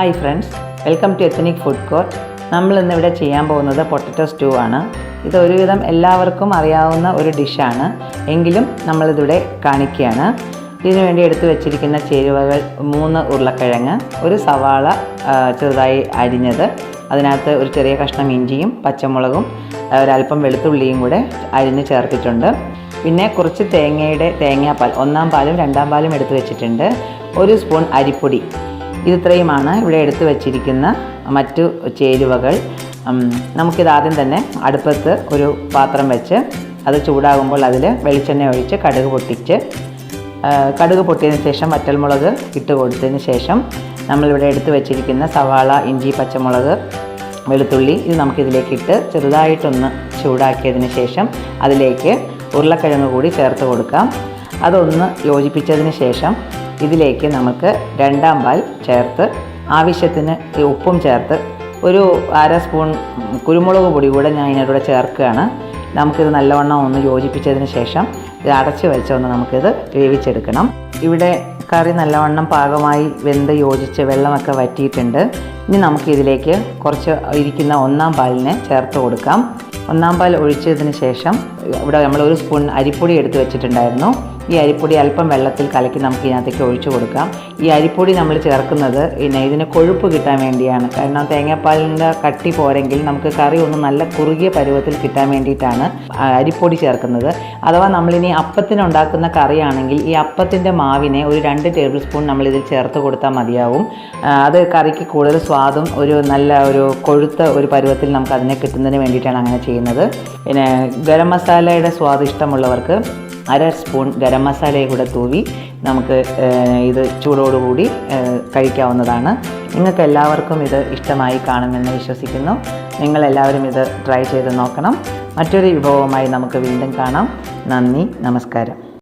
Hi friends, welcome to ethnic food court. നമ്മൾ ഇന്നിവിടെ ചെയ്യാൻ പോകുന്നത് പൊട്ടറ്റോ സ്റ്റൂ ആണ്. ഇത് ഒരുവിധം എല്ലാവർക്കും അറിയാവുന്ന ഒരു ഡിഷാണ്, എങ്കിലും നമ്മളിതിവിടെ കാണിക്കുകയാണ്. ഇതിനു വേണ്ടി എടുത്തു വെച്ചിരിക്കുന്ന ചേരുവകൾ 3 ഉരുളക്കിഴങ്ങ്, ഒരു സവാള ചെറുതായി അരിഞ്ഞത്, അതിനകത്ത് ഒരു ചെറിയ കഷ്ണം ഇഞ്ചിയും പച്ചമുളകും ഒരല്പം വെളുത്തുള്ളിയും കൂടെ അരിഞ്ഞ് ചേർത്തിട്ടുണ്ട്. പിന്നെ കുറച്ച് തേങ്ങാപ്പാൽ, 1-ാം പാലും 2-ാം പാലും എടുത്തു വെച്ചിട്ടുണ്ട്. 1 സ്പൂൺ അരിപ്പൊടി. ഇത്രയുമാണ് ഇവിടെ എടുത്തു വച്ചിരിക്കുന്ന മറ്റു ചേരുവകൾ. നമുക്കിതാദ്യം തന്നെ അടുപ്പത്ത് ഒരു പാത്രം വെച്ച് അത് ചൂടാകുമ്പോൾ അതിൽ വെളിച്ചെണ്ണ ഒഴിച്ച് കടുക് പൊട്ടിയതിന് ശേഷം വറ്റൽമുളക് ഇട്ട് കൊടുത്തതിന് ശേഷം നമ്മളിവിടെ എടുത്തു വച്ചിരിക്കുന്ന സവാള, ഇഞ്ചി, പച്ചമുളക്, വെളുത്തുള്ളി ഇത് നമുക്കിതിലേക്കിട്ട് ചെറുതായിട്ടൊന്ന് ചൂടാക്കിയതിന് ശേഷം അതിലേക്ക് ഉരുളക്കിഴങ്ങ് കൂടി ചേർത്ത് കൊടുക്കാം. അതൊന്ന് യോജിപ്പിച്ചതിന് ശേഷം ഇതിലേക്ക് നമുക്ക് 2-ാം പാൽ ചേർത്ത് ആവശ്യത്തിന് ഉപ്പും ചേർത്ത് ഒരു 1/2 സ്പൂൺ കുരുമുളക് പൊടി കൂടെ ഞാൻ ഇതിനോട് ചേർക്കുകയാണ്. നമുക്കിത് നല്ലവണ്ണം ഒന്ന് യോജിപ്പിച്ചതിന് ശേഷം ഇത് അടച്ച് വെച്ചൊന്ന് നമുക്കിത് വേവിച്ചെടുക്കണം. ഇവിടെ കറി നല്ലവണ്ണം പാകമായി വെന്ത് യോജിച്ച് വെള്ളമൊക്കെ വറ്റിയിട്ടുണ്ട്. ഇനി നമുക്കിതിലേക്ക് കുറച്ച് ഇരിക്കുന്ന 1-ാം പാലിനെ ചേർത്ത് കൊടുക്കാം. 1-ാം പാൽ ഒഴിച്ചതിന് ശേഷം ഇവിടെ നമ്മൾ 1 സ്പൂൺ അരിപ്പൊടി എടുത്ത് വെച്ചിട്ടുണ്ടായിരുന്നു. ഈ അരിപ്പൊടി അല്പം വെള്ളത്തിൽ കലക്കി നമുക്ക് ഇതിനകത്തേക്ക് ഒഴിച്ചു കൊടുക്കാം. ഈ അരിപ്പൊടി നമ്മൾ ചേർക്കുന്നത് ഇതിന് കൊഴുപ്പ് കിട്ടാൻ വേണ്ടിയാണ്. കാരണം തേങ്ങാപ്പാലിൻ്റെ കട്ടി പോരെങ്കിൽ നമുക്ക് കറി ഒന്ന് നല്ല കുറുകിയ പരുവത്തിൽ കിട്ടാൻ വേണ്ടിയിട്ടാണ് അരിപ്പൊടി ചേർക്കുന്നത്. അഥവാ നമ്മളിനി അപ്പത്തിനുണ്ടാക്കുന്ന കറിയാണെങ്കിൽ ഈ അപ്പത്തിൻ്റെ മാവിനെ ഒരു 2 ടേബിൾ സ്പൂൺ നമ്മളിതിൽ ചേർത്ത് കൊടുത്താൽ മതിയാവും. അത് കറിക്ക് കൂടുതൽ സ്വാദും നല്ല ഒരു കൊഴുത്ത ഒരു പരുവത്തിൽ നമുക്ക് അതിനെ കിട്ടുന്നതിന് വേണ്ടിയിട്ടാണ് അങ്ങനെ ചെയ്യുന്നത്. പിന്നെ ഗരം മസാലയുടെ സ്വാദ് ഇഷ്ടമുള്ളവർക്ക് 1/2 സ്പൂൺ ഗരം മസാലയും കൂടെ തൂവി നമുക്ക് ഇത് ചൂടോടുകൂടി കഴിക്കാവുന്നതാണ്. നിങ്ങൾക്ക് എല്ലാവർക്കും ഇത് ഇഷ്ടമായി കാണുമെന്ന് വിശ്വസിക്കുന്നു. നിങ്ങളെല്ലാവരും ഇത് ട്രൈ ചെയ്ത് നോക്കണം. മറ്റൊരു വിഭവവുമായി നമുക്ക് വീണ്ടും കാണാം. നന്ദി, നമസ്കാരം.